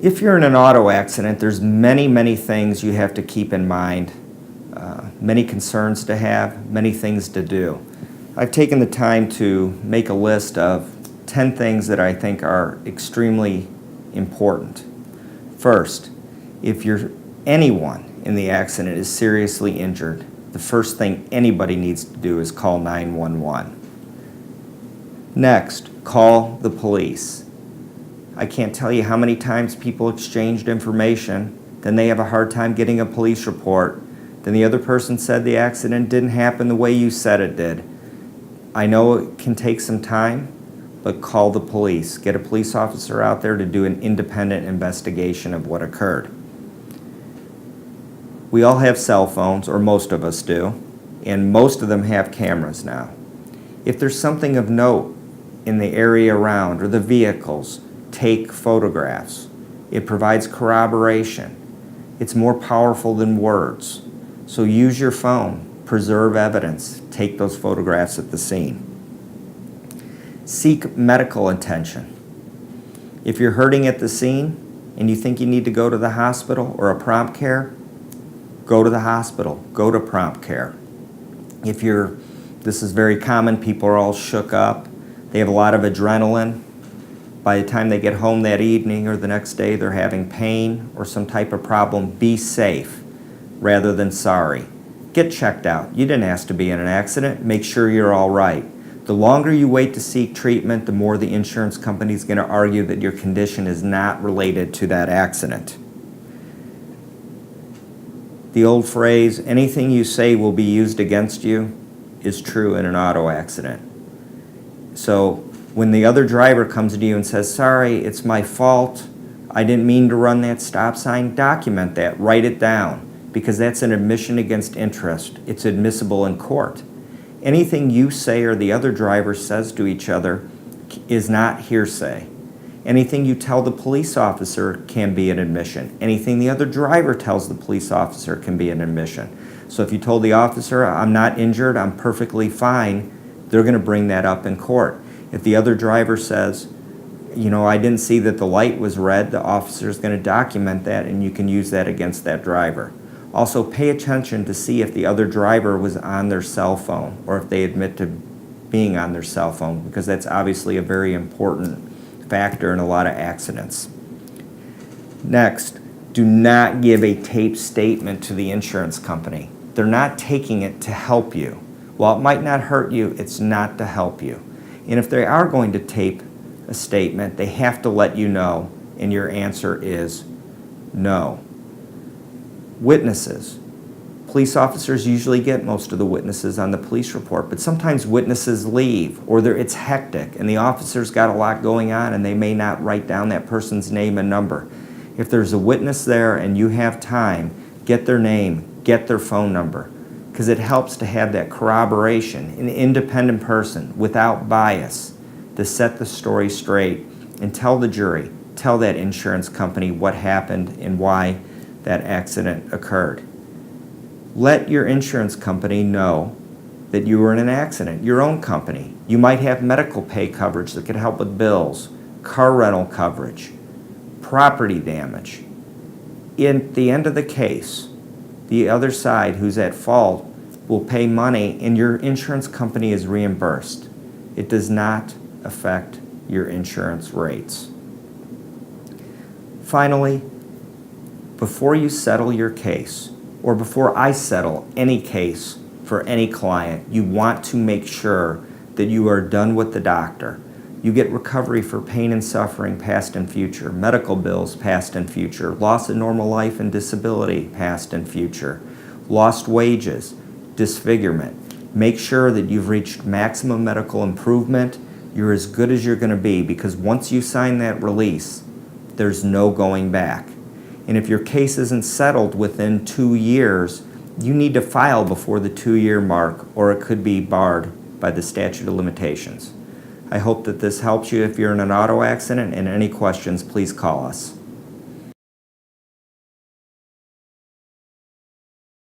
If you're in an auto accident, there's many things you have to keep in mind, many concerns to have, many things to do. I've taken the time to make a list of 10 things that I think are extremely important. First, if anyone in the accident is seriously injured, the first thing anybody needs to do is call 911. Next, call the police. I can't tell you how many times people exchanged information, then they have a hard time getting a police report, then the other person said the accident didn't happen the way you said it did. I know it can take some time, but call the police. Get a police officer out there to do an independent investigation of what occurred. We all have cell phones, or most of us do, and most of them have cameras now. If there's something of note in the area around or the vehicles, take photographs. It provides corroboration. It's more powerful than words. So use your phone, preserve evidence, take those photographs at the scene. Seek medical attention. If you're hurting at the scene and you think you need to go to the hospital or a prompt care, go to the hospital, go to prompt care. This is very common, people are all shook up, they have a lot of adrenaline. By the time they get home that evening or the next day, they're having pain or some type of problem. Be safe rather than sorry. Get checked out. You didn't ask to be in an accident. Make sure you're all right. The longer you wait to seek treatment, the more the insurance company is going to argue that your condition is not related to that accident. The old phrase, anything you say will be used against you, is true in an auto accident. So when the other driver comes to you and says, sorry, it's my fault, I didn't mean to run that stop sign, document that, write it down, because that's an admission against interest. It's admissible in court. Anything you say or the other driver says to each other is not hearsay. Anything you tell the police officer can be an admission. Anything the other driver tells the police officer can be an admission. So if you told the officer, I'm not injured, I'm perfectly fine, they're going to bring that up in court. If the other driver says, I didn't see that the light was red, the officer is going to document that and you can use that against that driver. Also, pay attention to see if the other driver was on their cell phone or if they admit to being on their cell phone, because that's obviously a very important factor in a lot of accidents. Next, do not give a taped statement to the insurance company. They're not taking it to help you. While it might not hurt you, it's not to help you. And if they are going to tape a statement, they have to let you know, and your answer is no. Witnesses. Police officers usually get most of the witnesses on the police report, but sometimes witnesses leave or it's hectic and the officer's got a lot going on and they may not write down that person's name and number. If there's a witness there and you have time, get their name, get their phone number, because it helps to have that corroboration, an independent person without bias to set the story straight and tell the jury, tell that insurance company what happened and why that accident occurred. Let your insurance company know that you were in an accident, your own company. You might have medical pay coverage that could help with bills, car rental coverage, property damage. In the end of the case, the other side who's at fault will pay money and your insurance company is reimbursed. It does not affect your insurance rates. Finally, before you settle your case, or before I settle any case for any client, you want to make sure that you are done with the doctor. You get recovery for pain and suffering past and future, medical bills past and future, loss of normal life and disability past and future, lost wages, disfigurement. Make sure that you've reached maximum medical improvement. You're as good as you're going to be, because once you sign that release, there's no going back. And if your case isn't settled within 2 years, you need to file before the 2-year mark, or it could be barred by the statute of limitations. I hope that this helps you if you're in an auto accident, and any questions, please call us.